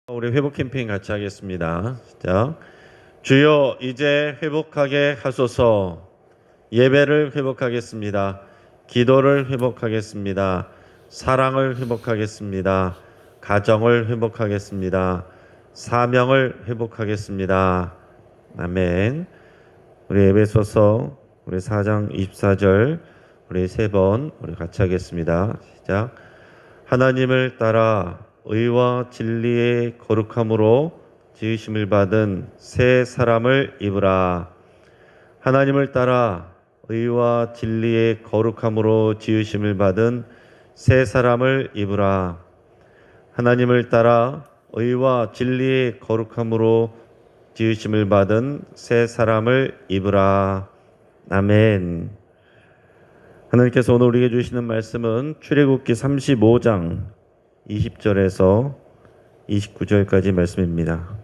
우리 회복 캠페인 같이 하겠습니다. 자, 주여 이제 회복하게 하소서. 예배를 회복하겠습니다. 기도를 회복하겠습니다. 사랑을 회복하겠습니다. 가정을 회복하겠습니다. 사명을 회복하겠습니다. 아멘. 우리 에베소서 우리 4장 24절 우리 세 번 우리 같이 하겠습니다. 시작. 하나님을 따라 의와 진리의 거룩함으로 지으심을 받은 새 사람을 입으라. 하나님을 따라 의와 진리의 거룩함으로 지으심을 받은 새 사람을 입으라. 하나님을 따라 의와 진리의 거룩함으로 지으심을 받은 새 사람을 입으라. 아멘. 하나님께서 오늘 우리에게 주시는 말씀은 출애굽기 35장 20절에서 29절까지 말씀입니다.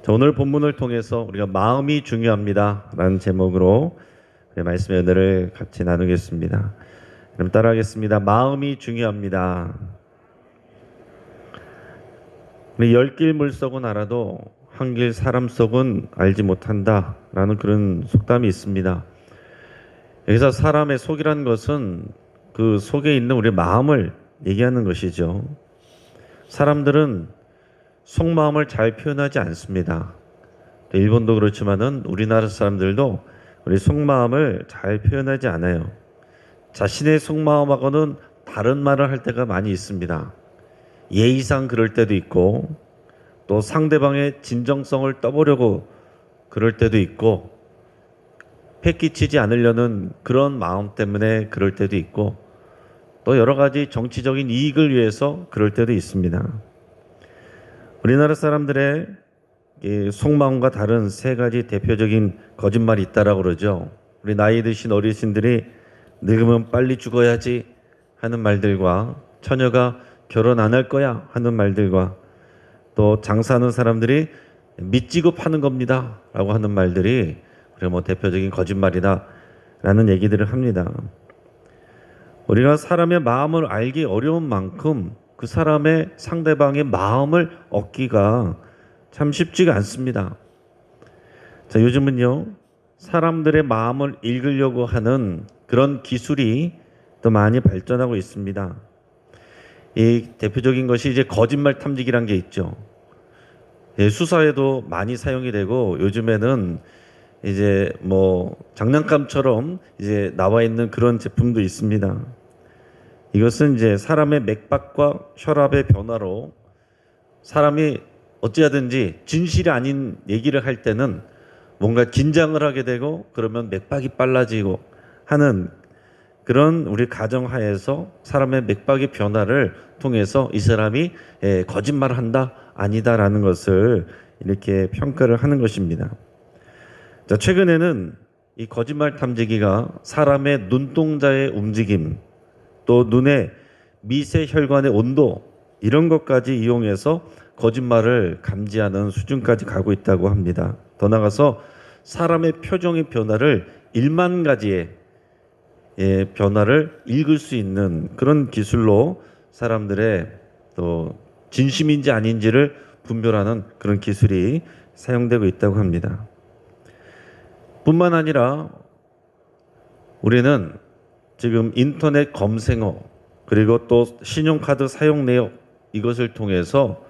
자, 오늘 본문을 통해서 우리가 마음이 중요합니다 라는 제목으로 말씀의 은혜를 같이 나누겠습니다. 그럼 따라하겠습니다. 마음이 중요합니다. 우리 열길 물속은 알아도 한길 사람 속은 알지 못한다 라는 그런 속담이 있습니다. 여기서 사람의 속이라는 것은 그 속에 있는 우리 마음을 얘기하는 것이죠. 사람들은 속마음을 잘 표현하지 않습니다. 일본도 그렇지만은 우리나라 사람들도 우리 속마음을 잘 표현하지 않아요. 자신의 속마음하고는 다른 말을 할 때가 많이 있습니다. 예의상 그럴 때도 있고 또 상대방의 진정성을 떠보려고 그럴 때도 있고 패기치지 않으려는 그런 마음 때문에 그럴 때도 있고 또 여러 가지 정치적인 이익을 위해서 그럴 때도 있습니다. 우리나라 사람들의 속마음과 다른 세 가지 대표적인 거짓말이 있다라고 그러죠. 우리 나이 드신 어르신들이 늙으면 빨리 죽어야지 하는 말들과 처녀가 결혼 안 할 거야 하는 말들과 또 장사하는 사람들이 밑지고 파는 겁니다 라고 하는 말들이 뭐 대표적인 거짓말이다 라는 얘기들을 합니다. 우리가 사람의 마음을 알기 어려운 만큼 그 사람의 상대방의 마음을 얻기가 참 쉽지가 않습니다. 자, 요즘은요 사람들의 마음을 읽으려고 하는 그런 기술이 또 많이 발전하고 있습니다. 이 대표적인 것이 이제 거짓말 탐지기란 게 있죠. 수사에도 많이 사용이 되고 요즘에는 이제 뭐 장난감처럼 이제 나와 있는 그런 제품도 있습니다. 이것은 이제 사람의 맥박과 혈압의 변화로 사람이 어찌하든지 진실이 아닌 얘기를 할 때는 뭔가 긴장을 하게 되고 그러면 맥박이 빨라지고 하는 그런 우리 가정하에서 사람의 맥박의 변화를 통해서 이 사람이 거짓말을 한다 아니다라는 것을 이렇게 평가를 하는 것입니다. 자, 최근에는 이 거짓말 탐지기가 사람의 눈동자의 움직임, 또 눈의 미세 혈관의 온도 이런 것까지 이용해서 거짓말을 감지하는 수준까지 가고 있다고 합니다. 더 나아가서 사람의 표정의 변화를 1만 가지의 변화를 읽을 수 있는 그런 기술로 사람들의 또 진심인지 아닌지를 분별하는 그런 기술이 사용되고 있다고 합니다. 뿐만 아니라 우리는 지금 인터넷 검색어 그리고 또 신용카드 사용 내역 이것을 통해서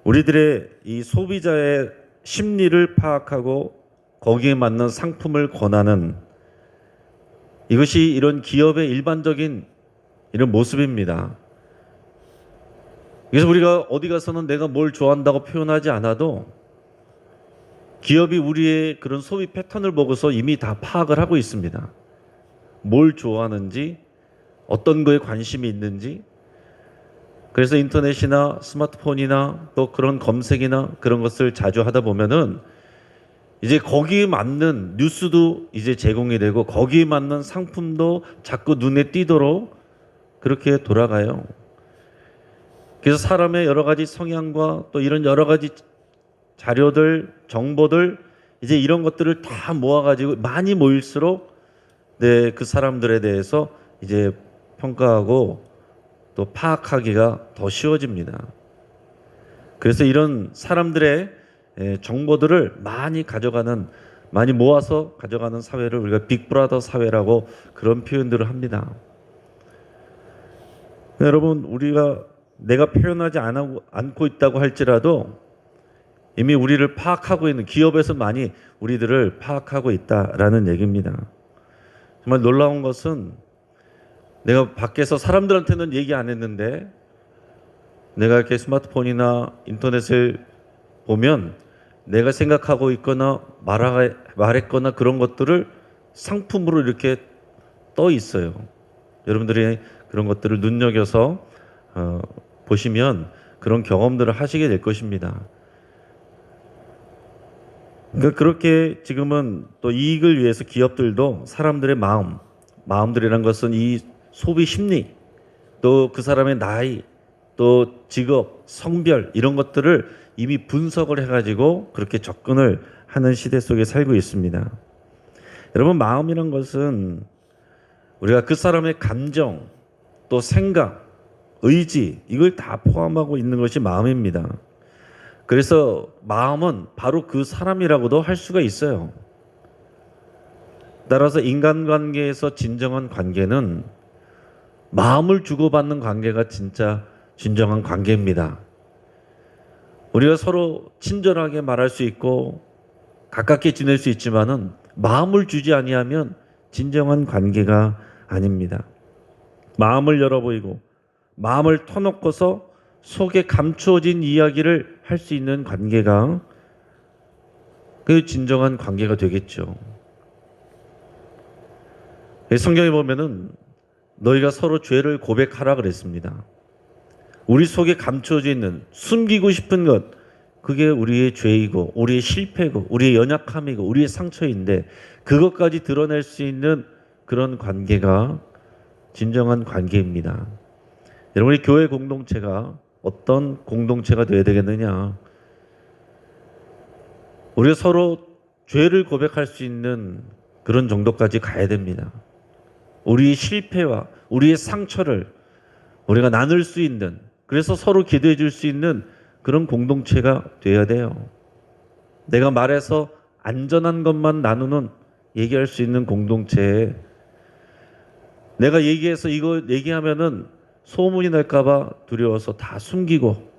우리들의 이 소비자의 심리를 파악하고 거기에 맞는 상품을 권하는 이것이 이런 기업의 일반적인 이런 모습입니다. 그래서 우리가 어디 가서는 내가 뭘 좋아한다고 표현하지 않아도 기업이 우리의 그런 소비 패턴을 보고서 이미 다 파악을 하고 있습니다. 뭘 좋아하는지, 어떤 거에 관심이 있는지. 그래서 인터넷이나 스마트폰이나 또 그런 검색이나 그런 것을 자주 하다 보면은 이제 거기에 맞는 뉴스도 이제 제공이 되고 거기에 맞는 상품도 자꾸 눈에 띄도록 그렇게 돌아가요. 그래서 사람의 여러 가지 성향과 또 이런 여러 가지 자료들, 정보들 이제 이런 것들을 다 모아가지고 많이 모일수록 그 사람들에 대해서 이제 평가하고 또 파악하기가 더 쉬워집니다. 그래서 이런 사람들의 정보들을 많이 모아서 가져가는 사회를 우리가 빅브라더 사회라고 그런 표현들을 합니다. 여러분, 내가 표현하지 않고 있다고 할지라도 이미 우리를 파악하고 있는 기업에서 많이 우리들을 파악하고 있다라는 얘기입니다. 정말 놀라운 것은 내가 밖에서 사람들한테는 얘기 안 했는데 내가 이렇게 스마트폰이나 인터넷을 보면 내가 생각하고 있거나 말했거나 그런 것들을 상품으로 이렇게 떠 있어요. 여러분들이 그런 것들을 눈여겨서 보시면 그런 경험들을 하시게 될 것입니다. 그러니까 그렇게 지금은 또 이익을 위해서 기업들도 사람들의 마음들이란 것은 이 소비 심리, 또 그 사람의 나이, 또 직업, 성별 이런 것들을 이미 분석을 해가지고 그렇게 접근을 하는 시대 속에 살고 있습니다. 여러분, 마음이란 것은 우리가 그 사람의 감정, 또 생각, 의지 이걸 다 포함하고 있는 것이 마음입니다. 그래서 마음은 바로 그 사람이라고도 할 수가 있어요. 따라서 인간관계에서 진정한 관계는 마음을 주고받는 관계가 진짜 진정한 관계입니다. 우리가 서로 친절하게 말할 수 있고 가깝게 지낼 수 있지만은 마음을 주지 아니하면 진정한 관계가 아닙니다. 마음을 열어 보이고 마음을 터놓고서 속에 감추어진 이야기를 할 수 있는 관계가 그 진정한 관계가 되겠죠. 성경에 보면은 너희가 서로 죄를 고백하라 그랬습니다. 우리 속에 감추어져 있는 숨기고 싶은 것, 그게 우리의 죄이고 우리의 실패고 우리의 연약함이고 우리의 상처인데 그것까지 드러낼 수 있는 그런 관계가 진정한 관계입니다. 여러분, 우리 교회 공동체가 어떤 공동체가 되어야 되겠느냐? 우리가 서로 죄를 고백할 수 있는 그런 정도까지 가야 됩니다. 우리의 실패와 우리의 상처를 우리가 나눌 수 있는, 그래서 서로 기도해 줄 수 있는 그런 공동체가 되어야 돼요. 내가 말해서 안전한 것만 나누는, 얘기할 수 있는 공동체에 내가 얘기해서 이거 얘기하면은 소문이 날까봐 두려워서 다 숨기고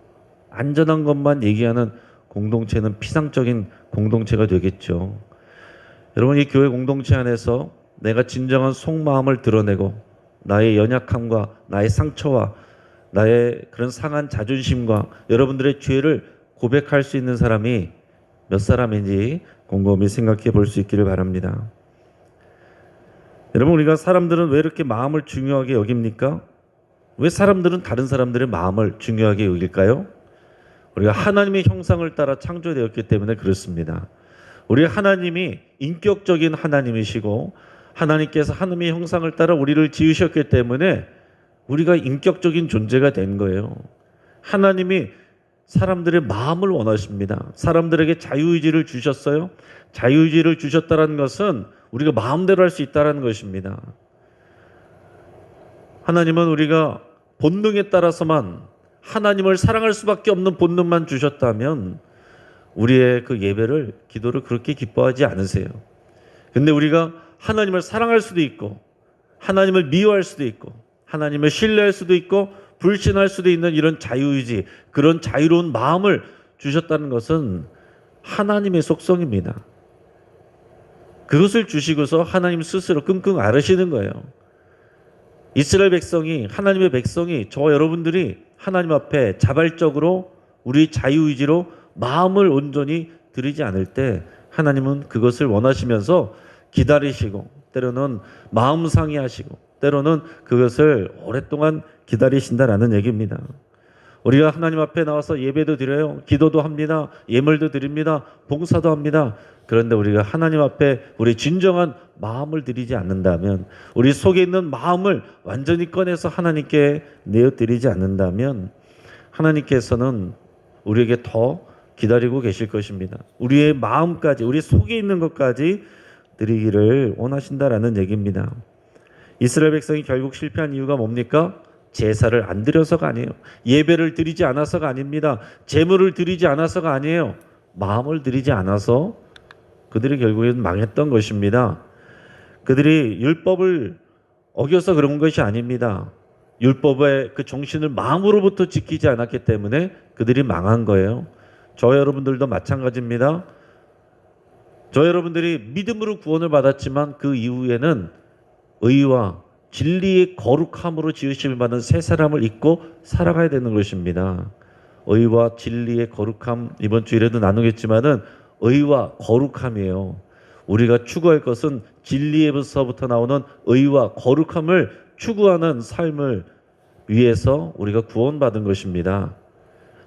안전한 것만 얘기하는 공동체는 피상적인 공동체가 되겠죠. 여러분, 이 교회 공동체 안에서 내가 진정한 속마음을 드러내고 나의 연약함과 나의 상처와 나의 그런 상한 자존심과 여러분들의 죄를 고백할 수 있는 사람이 몇 사람인지 곰곰이 생각해 볼 수 있기를 바랍니다. 여러분, 우리가 사람들은 왜 이렇게 마음을 중요하게 여깁니까? 왜 사람들은 다른 사람들의 마음을 중요하게 여길까요? 우리가 하나님의 형상을 따라 창조되었기 때문에 그렇습니다. 우리 하나님이 인격적인 하나님이시고 하나님께서 하나님의 형상을 따라 우리를 지으셨기 때문에 우리가 인격적인 존재가 된 거예요. 하나님이 사람들의 마음을 원하십니다. 사람들에게 자유의지를 주셨어요. 자유의지를 주셨다는 것은 우리가 마음대로 할 수 있다는 것입니다. 하나님은 우리가 본능에 따라서만 하나님을 사랑할 수밖에 없는 본능만 주셨다면 우리의 그 예배를, 기도를 그렇게 기뻐하지 않으세요. 근데 우리가 하나님을 사랑할 수도 있고 하나님을 미워할 수도 있고 하나님을 신뢰할 수도 있고 불신할 수도 있는 이런 자유의지, 그런 자유로운 마음을 주셨다는 것은 하나님의 속성입니다. 그것을 주시고서 하나님 스스로 끙끙 앓으시는 거예요. 이스라엘 백성이, 하나님의 백성이, 저 여러분들이 하나님 앞에 자발적으로 우리 자유의지로 마음을 온전히 드리지 않을 때 하나님은 그것을 원하시면서 기다리시고 때로는 마음 상해하시고 때로는 그것을 오랫동안 기다리신다라는 얘기입니다. 우리가 하나님 앞에 나와서 예배도 드려요. 기도도 합니다. 예물도 드립니다. 봉사도 합니다. 그런데 우리가 하나님 앞에 우리 진정한 마음을 드리지 않는다면, 우리 속에 있는 마음을 완전히 꺼내서 하나님께 내어드리지 않는다면 하나님께서는 우리에게 더 기다리고 계실 것입니다. 우리의 마음까지, 우리 속에 있는 것까지 드리기를 원하신다라는 얘기입니다. 이스라엘 백성이 결국 실패한 이유가 뭡니까? 제사를 안 드려서가 아니에요. 예배를 드리지 않아서가 아닙니다. 제물을 드리지 않아서가 아니에요. 마음을 드리지 않아서 그들이 결국엔 망했던 것입니다. 그들이 율법을 어겨서 그런 것이 아닙니다. 율법의 그 정신을 마음으로부터 지키지 않았기 때문에 그들이 망한 거예요. 저 여러분들도 마찬가지입니다. 저 여러분들이 믿음으로 구원을 받았지만 그 이후에는 의와 진리의 거룩함으로 지으심을 받은 새 사람을 입고 살아가야 되는 것입니다. 의와 진리의 거룩함, 이번 주일에도 나누겠지만은 의와 거룩함이에요. 우리가 추구할 것은 진리에서부터 나오는 의와 거룩함을 추구하는 삶을 위해서 우리가 구원받은 것입니다.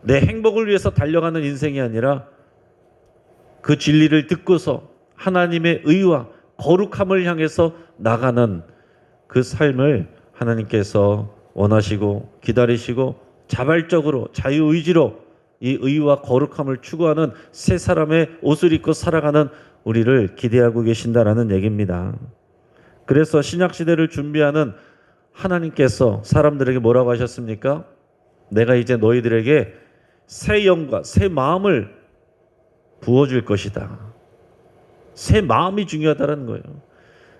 내 행복을 위해서 달려가는 인생이 아니라 그 진리를 듣고서 하나님의 의와 거룩함을 향해서 나가는 그 삶을 하나님께서 원하시고 기다리시고 자발적으로 자유의지로 이 의와 거룩함을 추구하는 새 사람의 옷을 입고 살아가는 우리를 기대하고 계신다라는 얘기입니다. 그래서 신약시대를 준비하는 하나님께서 사람들에게 뭐라고 하셨습니까? 내가 이제 너희들에게 새 영과 새 마음을 부어줄 것이다. 새 마음이 중요하다는 거예요.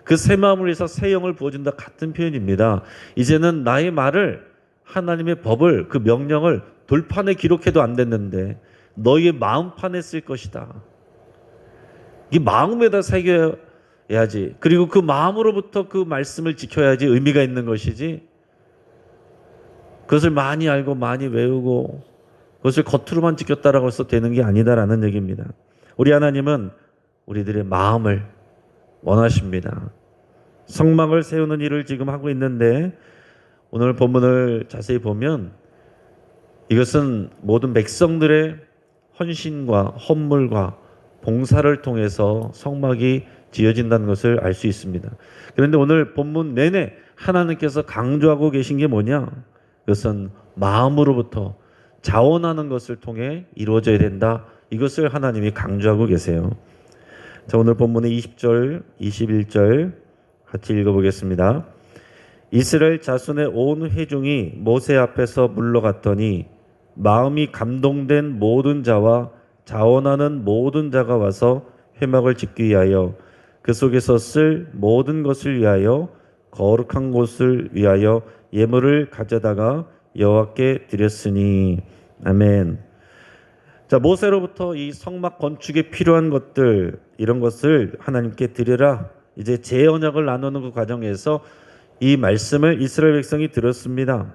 그 새 마음을 위해서 새 영을 부어준다 같은 표현입니다. 이제는 나의 말을 하나님의 법을 그 명령을 돌판에 기록해도 안 됐는데 너희의 마음판에 쓸 것이다. 이 마음에다 새겨야지. 그리고 그 마음으로부터 그 말씀을 지켜야지 의미가 있는 것이지. 그것을 많이 알고 많이 외우고 그것을 겉으로만 지켰다라고 해서 되는 게 아니다라는 얘기입니다. 우리 하나님은 우리들의 마음을 원하십니다. 성막을 세우는 일을 지금 하고 있는데 오늘 본문을 자세히 보면 이것은 모든 백성들의 헌신과 헌물과 봉사를 통해서 성막이 지어진다는 것을 알 수 있습니다. 그런데 오늘 본문 내내 하나님께서 강조하고 계신 게 뭐냐? 그것은 마음으로부터 자원하는 것을 통해 이루어져야 된다. 이것을 하나님이 강조하고 계세요. 자, 오늘 본문의 20절, 21절 같이 읽어보겠습니다. 이스라엘 자손의 온 회중이 모세 앞에서 물러갔더니 마음이 감동된 모든 자와 자원하는 모든 자가 와서 회막을 짓기 위하여 그 속에서 쓸 모든 것을 위하여 거룩한 곳을 위하여 예물을 가져다가 여호와께 드렸으니. 아멘. 자, 모세로부터 이 성막 건축에 필요한 것들, 이런 것을 하나님께 드려라. 이제 재언약을 나누는 그 과정에서 이 말씀을 이스라엘 백성이 들었습니다.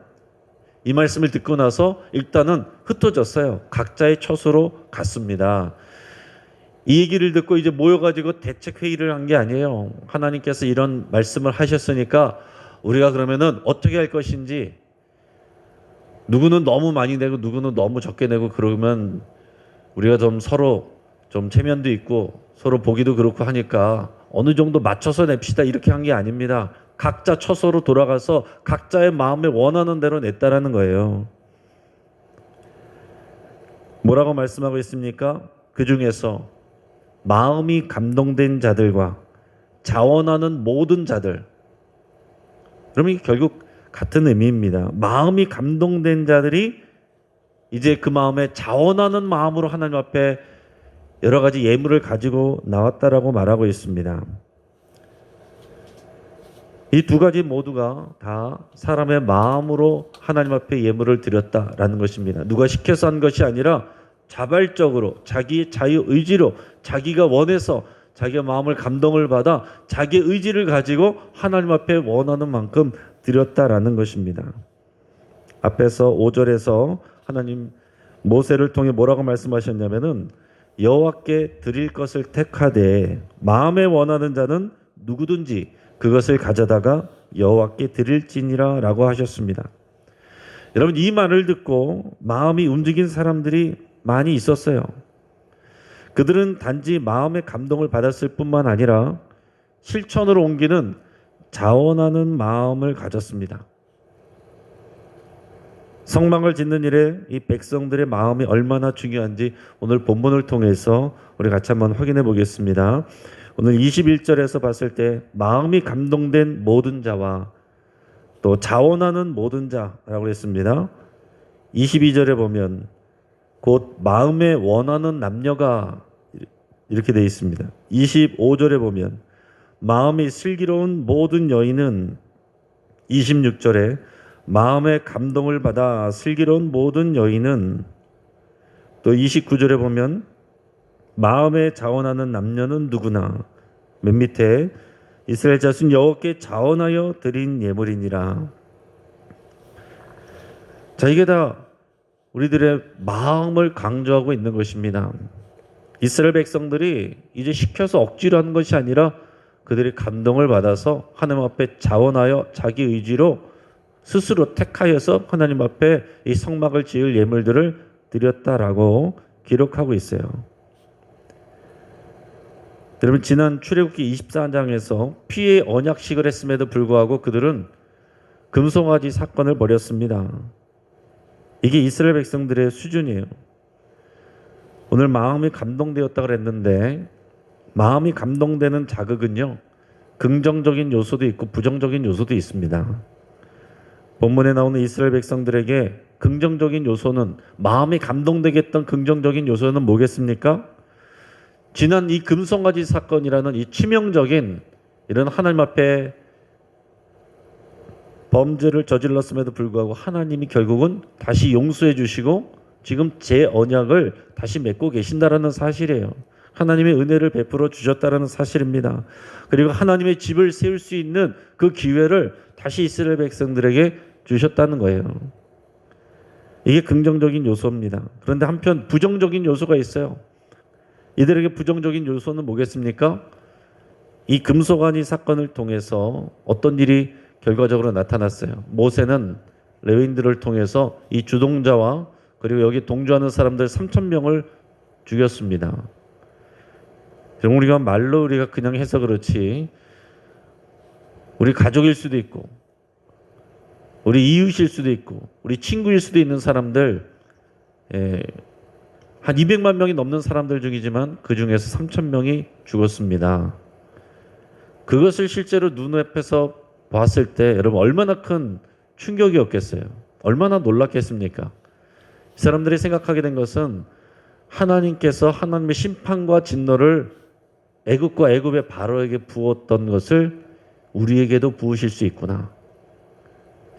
이 말씀을 듣고 나서 일단은 흩어졌어요. 각자의 처소로 갔습니다. 이 얘기를 듣고 이제 모여가지고 대책 회의를 한 게 아니에요. 하나님께서 이런 말씀을 하셨으니까 우리가 그러면은 어떻게 할 것인지, 누구는 너무 많이 내고 누구는 너무 적게 내고 그러면 우리가 좀 서로 좀 체면도 있고 서로 보기도 그렇고 하니까 어느 정도 맞춰서 냅시다, 이렇게 한 게 아닙니다. 각자 처소로 돌아가서 각자의 마음에 원하는 대로 냈다라는 거예요. 뭐라고 말씀하고 있습니까? 그 중에서 마음이 감동된 자들과 자원하는 모든 자들. 그러면 이게 결국 같은 의미입니다. 마음이 감동된 자들이 이제 그 마음에 자원하는 마음으로 하나님 앞에 여러 가지 예물을 가지고 나왔다라고 말하고 있습니다. 이 두 가지 모두가 다 사람의 마음으로 하나님 앞에 예물을 드렸다라는 것입니다. 누가 시켜서 한 것이 아니라 자발적으로 자기의 자유의지로 자기가 원해서 자기의 마음을 감동을 받아 자기의 의지를 가지고 하나님 앞에 원하는 만큼 드렸다라는 것입니다. 앞에서 5절에서 하나님 모세를 통해 뭐라고 말씀하셨냐면은 여호와께 드릴 것을 택하되 마음에 원하는 자는 누구든지 그것을 가져다가 여호와께 드릴지니라 라고 하셨습니다. 여러분, 이 말을 듣고 마음이 움직인 사람들이 많이 있었어요. 그들은 단지 마음의 감동을 받았을 뿐만 아니라 실천으로 옮기는 자원하는 마음을 가졌습니다. 성막을 짓는 일에 이 백성들의 마음이 얼마나 중요한지 오늘 본문을 통해서 우리 같이 한번 확인해 보겠습니다. 오늘 21절에서 봤을 때 마음이 감동된 모든 자와 또 자원하는 모든 자라고 했습니다. 22절에 보면 곧 마음에 원하는 남녀가 이렇게 되어 있습니다. 25절에 보면 마음이 슬기로운 모든 여인은, 26절에 마음의 감동을 받아 슬기로운 모든 여인은, 또 29절에 보면 마음에 자원하는 남녀는 누구나, 맨 밑에 이스라엘 자손 여호와께 자원하여 드린 예물이니라. 자, 이게 다 우리들의 마음을 강조하고 있는 것입니다. 이스라엘 백성들이 이제 시켜서 억지로 하는 것이 아니라 그들이 감동을 받아서 하나님 앞에 자원하여 자기 의지로 스스로 택하여서 하나님 앞에 이 성막을 지을 예물들을 드렸다라고 기록하고 있어요. 여러분, 지난 출애굽기 24장에서 피의 언약식을 했음에도 불구하고 그들은 금송아지 사건을 벌였습니다. 이게 이스라엘 백성들의 수준이에요. 오늘 마음이 감동되었다 그랬는데, 마음이 감동되는 자극은요, 긍정적인 요소도 있고 부정적인 요소도 있습니다. 본문에 나오는 이스라엘 백성들에게 긍정적인 요소는, 마음이 감동되게 했던 긍정적인 요소는 뭐겠습니까? 지난 이 금송아지 사건이라는 이 치명적인 이런 하나님 앞에 범죄를 저질렀음에도 불구하고 하나님이 결국은 다시 용서해 주시고 지금 제 언약을 다시 맺고 계신다라는 사실이에요. 하나님의 은혜를 베풀어 주셨다라는 사실입니다. 그리고 하나님의 집을 세울 수 있는 그 기회를 다시 이스라엘 백성들에게 주셨다는 거예요. 이게 긍정적인 요소입니다. 그런데 한편 부정적인 요소가 있어요. 이들에게 부정적인 요소는 뭐겠습니까? 이 금송아지 사건을 통해서 어떤 일이 결과적으로 나타났어요. 모세는 레위인들을 통해서 이 주동자와 그리고 여기 동조하는 사람들 3,000명을 죽였습니다. 우리가 말로 우리가 그냥 해서 그렇지, 우리 가족일 수도 있고 우리 이웃일 수도 있고 우리 친구일 수도 있는 사람들, 한 200만 명이 넘는 사람들 중이지만 그 중에서 3,000명이 죽었습니다. 그것을 실제로 눈앞에서 봤을 때 여러분 얼마나 큰 충격이었겠어요. 얼마나 놀랐겠습니까? 이 사람들이 생각하게 된 것은 하나님께서 하나님의 심판과 진노를 애굽과 애굽의 바로에게 부었던 것을 우리에게도 부으실 수 있구나.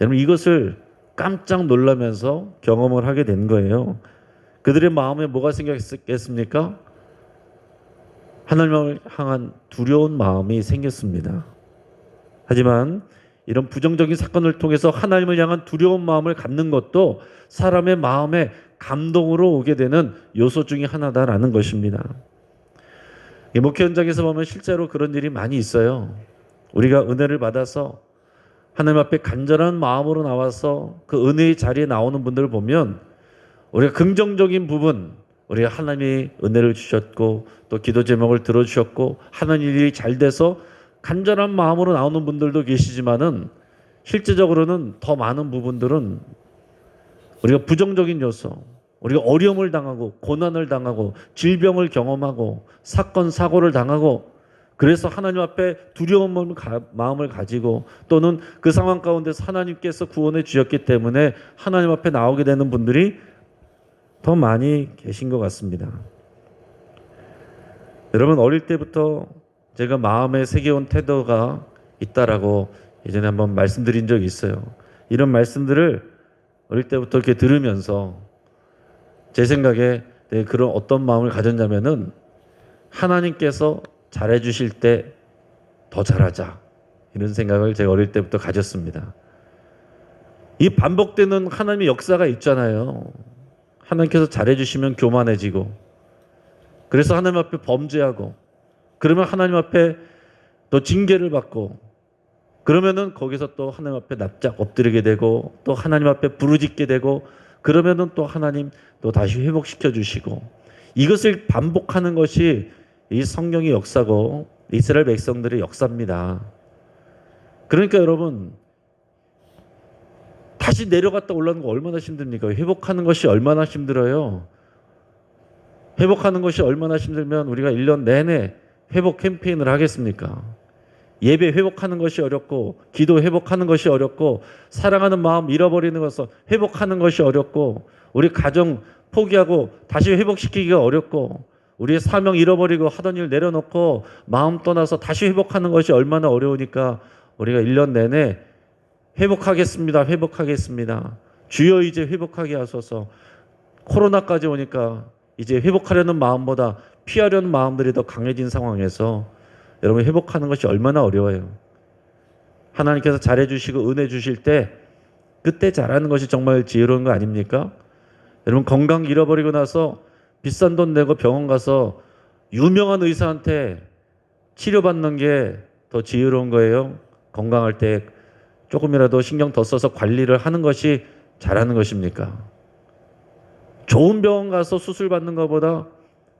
여러분, 이것을 깜짝 놀라면서 경험을 하게 된 거예요. 그들의 마음에 뭐가 생겼겠습니까? 하나님을 향한 두려운 마음이 생겼습니다. 하지만 이런 부정적인 사건을 통해서 하나님을 향한 두려운 마음을 갖는 것도 사람의 마음에 감동으로 오게 되는 요소 중에 하나다라는 것입니다. 목회 현장에서 보면 실제로 그런 일이 많이 있어요. 우리가 은혜를 받아서 하나님 앞에 간절한 마음으로 나와서 그 은혜의 자리에 나오는 분들을 보면 우리가 긍정적인 부분, 우리가 하나님이 은혜를 주셨고 또 기도 제목을 들어주셨고 하나님 일이 잘 돼서 간절한 마음으로 나오는 분들도 계시지만은 실제적으로는 더 많은 부분들은 우리가 부정적인 요소, 우리가 어려움을 당하고 고난을 당하고 질병을 경험하고 사건 사고를 당하고 그래서 하나님 앞에 두려운 마음을 가지고 또는 그 상황 가운데서 하나님께서 구원해 주셨기 때문에 하나님 앞에 나오게 되는 분들이 더 많이 계신 것 같습니다. 여러분, 어릴 때부터 제가 마음에 새겨온 태도가 있다라고 예전에 한번 말씀드린 적이 있어요. 이런 말씀들을 어릴 때부터 이렇게 들으면서 제 생각에 그런 어떤 마음을 가졌냐면은 하나님께서 잘해 주실 때 더 잘하자, 이런 생각을 제가 어릴 때부터 가졌습니다. 이 반복되는 하나님의 역사가 있잖아요. 하나님께서 잘해 주시면 교만해지고 그래서 하나님 앞에 범죄하고 그러면 하나님 앞에 또 징계를 받고 그러면은 거기서 또 하나님 앞에 납작 엎드리게 되고 또 하나님 앞에 부르짖게 되고 그러면은 또 하나님 또 다시 회복시켜 주시고 이것을 반복하는 것이 이 성경의 역사고 이스라엘 백성들의 역사입니다. 그러니까 여러분, 다시 내려갔다 올라오는 거 얼마나 힘듭니까? 회복하는 것이 얼마나 힘들어요. 회복하는 것이 얼마나 힘들면 우리가 1년 내내 회복 캠페인을 하겠습니까? 예배 회복하는 것이 어렵고, 기도 회복하는 것이 어렵고, 사랑하는 마음 잃어버리는 것을 회복하는 것이 어렵고, 우리 가정 포기하고 다시 회복시키기가 어렵고, 우리의 사명 잃어버리고 하던 일 내려놓고 마음 떠나서 다시 회복하는 것이 얼마나 어려우니까 우리가 1년 내내 회복하겠습니다. 회복하겠습니다. 주여 이제 회복하게 하소서. 코로나까지 오니까 이제 회복하려는 마음보다 피하려는 마음들이 더 강해진 상황에서 여러분 회복하는 것이 얼마나 어려워요. 하나님께서 잘해주시고 은혜 주실 때 그때 잘하는 것이 정말 지혜로운 거 아닙니까? 여러분 건강 잃어버리고 나서 비싼 돈 내고 병원 가서 유명한 의사한테 치료받는 게 더 지혜로운 거예요? 건강할 때 조금이라도 신경 더 써서 관리를 하는 것이 잘하는 것입니까? 좋은 병원 가서 수술 받는 것보다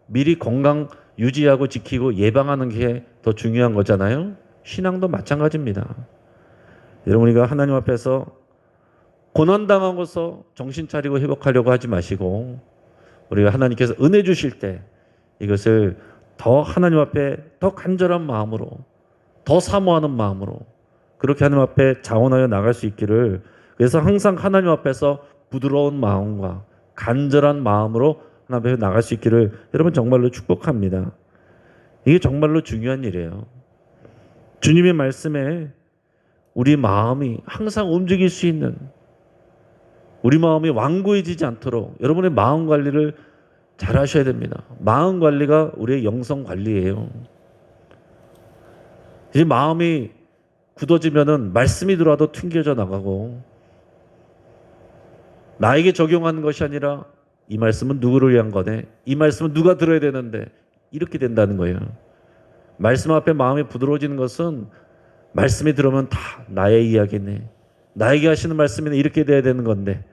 미리 건강 유지하고 지키고 예방하는 게 더 중요한 거잖아요. 신앙도 마찬가지입니다. 여러분 우리가 하나님 앞에서 고난당하고서 정신 차리고 회복하려고 하지 마시고 우리가 하나님께서 은혜 주실 때 이것을 더 하나님 앞에 더 간절한 마음으로 더 사모하는 마음으로 그렇게 하나님 앞에 자원하여 나갈 수 있기를, 그래서 항상 하나님 앞에서 부드러운 마음과 간절한 마음으로 하나님 앞에 나갈 수 있기를 여러분 정말로 축복합니다. 이게 정말로 중요한 일이에요. 주님의 말씀에 우리 마음이 항상 움직일 수 있는, 우리 마음이 완고해지지 않도록 여러분의 마음 관리를 잘 하셔야 됩니다. 마음 관리가 우리의 영성 관리예요. 이제 마음이 굳어지면은 말씀이 들어와도 튕겨져 나가고, 나에게 적용하는 것이 아니라 이 말씀은 누구를 위한 거네, 이 말씀은 누가 들어야 되는데, 이렇게 된다는 거예요. 말씀 앞에 마음이 부드러워지는 것은 말씀이 들어오면 다 나의 이야기네, 나에게 하시는 말씀이네, 이렇게 돼야 되는 건데,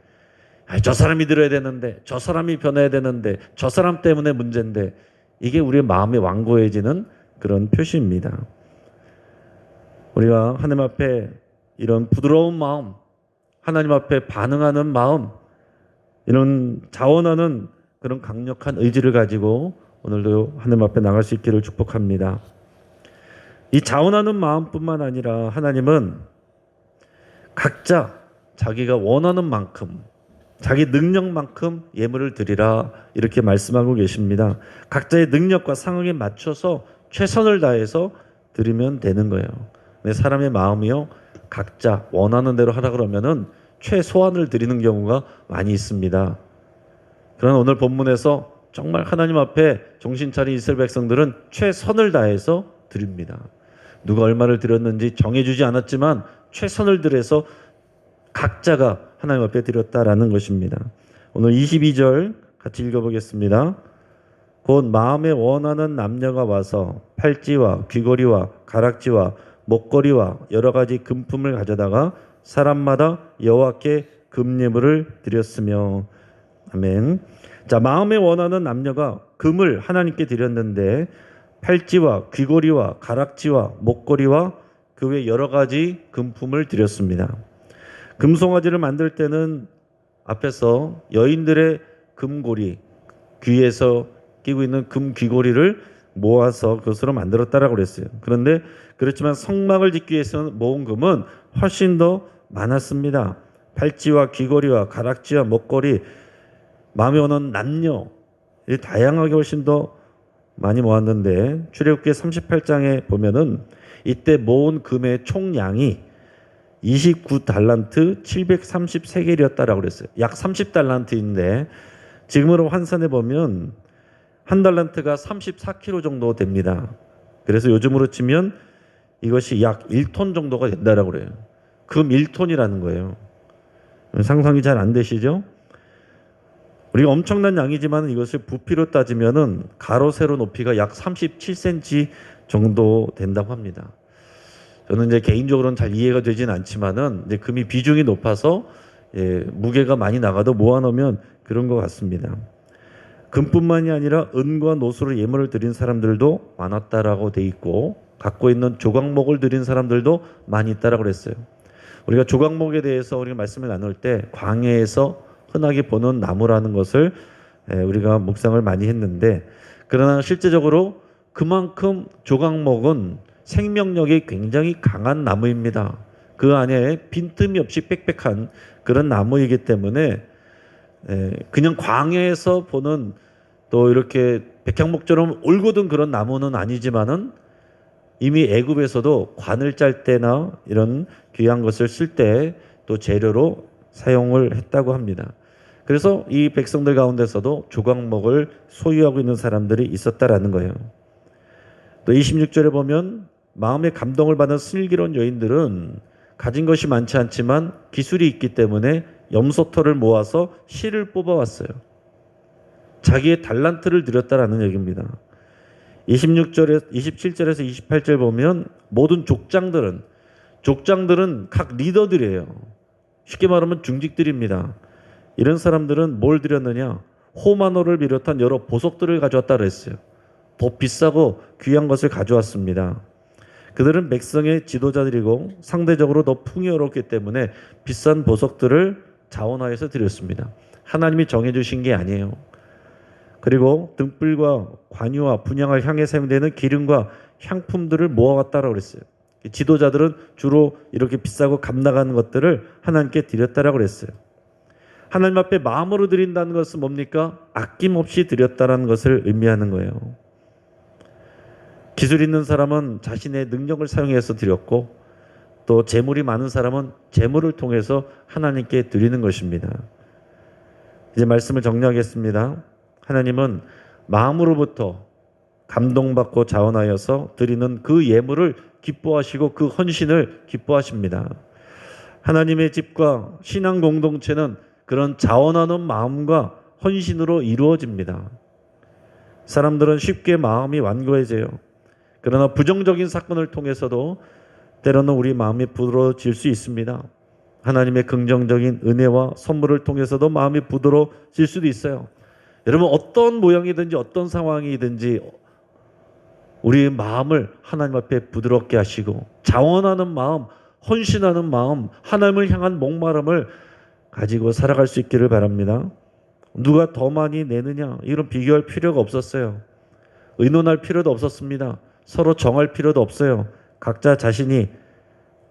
저 사람이 들어야 되는데, 저 사람이 변해야 되는데, 저 사람 때문에 문제인데, 이게 우리의 마음이 완고해지는 그런 표시입니다. 우리가 하나님 앞에 이런 부드러운 마음, 하나님 앞에 반응하는 마음, 이런 자원하는 그런 강력한 의지를 가지고 오늘도 하나님 앞에 나갈 수 있기를 축복합니다. 이 자원하는 마음뿐만 아니라 하나님은 각자 자기가 원하는 만큼, 자기 능력만큼 예물을 드리라, 이렇게 말씀하고 계십니다. 각자의 능력과 상황에 맞춰서 최선을 다해서 드리면 되는 거예요. 근데 사람의 마음이요, 각자 원하는 대로 하라 그러면은 최소한을 드리는 경우가 많이 있습니다. 그러나 오늘 본문에서 정말 하나님 앞에 정신 차린 이스라엘 백성들은 최선을 다해서 드립니다. 누가 얼마를 드렸는지 정해주지 않았지만 최선을 들여서 각자가 하나님 앞에 드렸다라는 것입니다. 오늘 22절 같이 읽어보겠습니다. 곧 마음에 원하는 남녀가 와서 팔찌와 귀걸이와 가락지와 목걸이와 여러 가지 금품을 가져다가 사람마다 여호와께 금예물을 드렸으며. 아멘. 자, 마음에 원하는 남녀가 금을 하나님께 드렸는데 팔찌와 귀걸이와 가락지와 목걸이와 그 외 여러 가지 금품을 드렸습니다. 금송아지를 만들 때는 앞에서 여인들의 금고리, 귀에서 끼고 있는 금 귀고리를 모아서 그것으로 만들었다라고 그랬어요. 그런데 그렇지만 성막을 짓기 위해서는 모은 금은 훨씬 더 많았습니다. 팔찌와 귀걸이와 가락지와 목걸이, 마음에 오는 남녀, 다양하게 훨씬 더 많이 모았는데 출애굽기 38장에 보면은 이때 모은 금의 총량이 29달란트 733개리였다라고 그랬어요. 약 30달란트인데 지금으로 환산해 보면 한 달란트가 34kg 정도 됩니다. 그래서 요즘으로 치면 이것이 약 1톤 정도가 된다라고 그래요. 금 1톤이라는 거예요. 상상이 잘 안 되시죠? 우리가 엄청난 양이지만 이것을 부피로 따지면은 가로 세로 높이가 약 37cm 정도 된다고 합니다. 저는 이제 개인적으로는 잘 이해가 되진 않지만은 이제 금이 비중이 높아서 무게가 많이 나가도 모아놓으면 그런 것 같습니다. 금뿐만이 아니라 은과 노수로 예물을 드린 사람들도 많았다라고 돼 있고, 갖고 있는 조각목을 드린 사람들도 많이 있다라고 그랬어요. 우리가 조각목에 대해서 우리가 말씀을 나눌 때 광야에서 흔하게 보는 나무라는 것을 우리가 묵상을 많이 했는데, 그러나 실제적으로 그만큼 조각목은 생명력이 굉장히 강한 나무입니다. 그 안에 빈틈이 없이 빽빽한 그런 나무이기 때문에 그냥 광야에서 보는 또 이렇게 백향목처럼 올곧은 그런 나무는 아니지만은 이미 애굽에서도 관을 짤 때나 이런 귀한 것을 쓸 때 또 재료로 사용을 했다고 합니다. 그래서 이 백성들 가운데서도 조각목을 소유하고 있는 사람들이 있었다라는 거예요. 또 26절에 보면 마음의 감동을 받은 슬기로운 여인들은 가진 것이 많지 않지만 기술이 있기 때문에 염소털을 모아서 실을 뽑아왔어요. 자기의 달란트를 드렸다라는 얘기입니다. 27절에서 28절 보면 모든 족장들은 각 리더들이에요. 쉽게 말하면 중직들입니다. 이런 사람들은 뭘 드렸느냐? 호마노를 비롯한 여러 보석들을 가져왔다 그랬어요. 더 비싸고 귀한 것을 가져왔습니다. 그들은 백성의 지도자들이고 상대적으로 더 풍요롭기 때문에 비싼 보석들을 자원하여서 드렸습니다. 하나님이 정해주신 게 아니에요. 그리고 등불과 관유와 분향을 향해 사용되는 기름과 향품들을 모아왔다라고 그랬어요. 지도자들은 주로 이렇게 비싸고 값나가는 것들을 하나님께 드렸다라고 그랬어요. 하나님 앞에 마음으로 드린다는 것은 뭡니까? 아낌없이 드렸다라는 것을 의미하는 거예요. 기술 있는 사람은 자신의 능력을 사용해서 드렸고 또 재물이 많은 사람은 재물을 통해서 하나님께 드리는 것입니다. 이제 말씀을 정리하겠습니다. 하나님은 마음으로부터 감동받고 자원하여서 드리는 그 예물을 기뻐하시고 그 헌신을 기뻐하십니다. 하나님의 집과 신앙 공동체는 그런 자원하는 마음과 헌신으로 이루어집니다. 사람들은 쉽게 마음이 완고해져요. 그러나 부정적인 사건을 통해서도 때로는 우리 마음이 부드러워질 수 있습니다. 하나님의 긍정적인 은혜와 선물을 통해서도 마음이 부드러워질 수도 있어요. 여러분 어떤 모양이든지 어떤 상황이든지 우리의 마음을 하나님 앞에 부드럽게 하시고 자원하는 마음, 헌신하는 마음, 하나님을 향한 목마름을 가지고 살아갈 수 있기를 바랍니다. 누가 더 많이 내느냐 이런 비교할 필요가 없었어요. 의논할 필요도 없었습니다. 서로 정할 필요도 없어요. 각자 자신이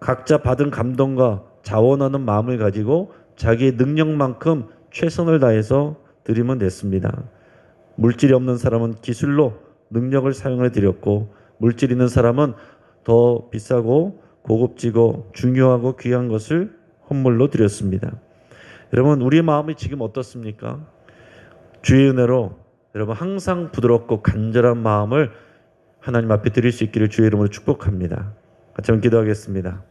각자 받은 감동과 자원하는 마음을 가지고 자기의 능력만큼 최선을 다해서 드리면 됐습니다. 물질이 없는 사람은 기술로 능력을 사용해 드렸고 물질 있는 사람은 더 비싸고 고급지고 중요하고 귀한 것을 헌물로 드렸습니다. 여러분 우리 마음이 지금 어떻습니까? 주의 은혜로 여러분 항상 부드럽고 간절한 마음을 하나님 앞에 드릴 수 있기를 주의 이름으로 축복합니다. 같이 한번 기도하겠습니다.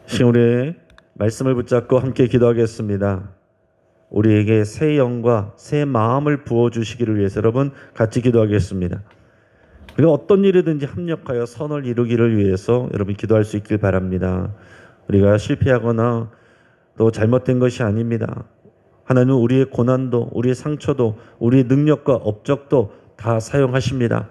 지금 우리의 말씀을 붙잡고 함께 기도하겠습니다. 우리에게 새 영과 새 마음을 부어주시기를 위해서 여러분 같이 기도하겠습니다. 우리가 어떤 일이든지 합력하여 선을 이루기를 위해서 여러분 기도할 수 있길 바랍니다. 우리가 실패하거나 또 잘못된 것이 아닙니다. 하나님은 우리의 고난도 우리의 상처도 우리의 능력과 업적도 다 사용하십니다.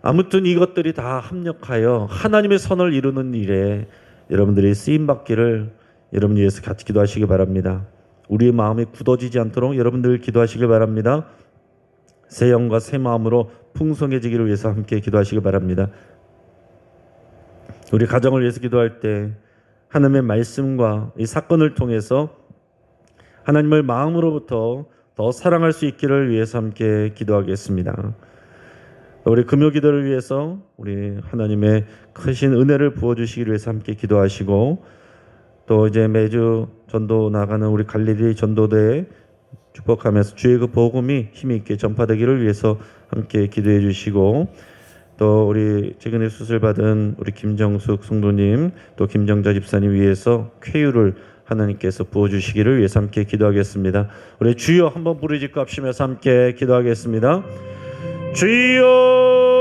아무튼 이것들이 다 합력하여 하나님의 선을 이루는 일에 여러분들이 쓰임받기를 여러분 위해서 같이 기도하시기 바랍니다. 우리의 마음이 굳어지지 않도록 여러분들 기도하시길 바랍니다. 새 영과 새 마음으로 풍성해지기를 위해서 함께 기도하시기 바랍니다. 우리 가정을 위해서 기도할 때 하나님의 말씀과 이 사건을 통해서 하나님을 마음으로부터 더 사랑할 수 있기를 위해서 함께 기도하겠습니다. 우리 금요 기도를 위해서 우리 하나님의 크신 은혜를 부어주시기를 위해서 함께 기도하시고 또 이제 매주 전도 나가는 우리 갈릴리 전도대에 축복하면서 주의 그 복음이 힘 있게 전파되기를 위해서 함께 기도해 주시고 또 우리 최근에 수술받은 우리 김정숙 성도님 또 김정자 집사님 위해서 쾌유를 하나님께서 부어주시기를 위해서 함께 기도하겠습니다. 우리 주여 한번 부르짖고 합시면서 함께 기도하겠습니다. 주여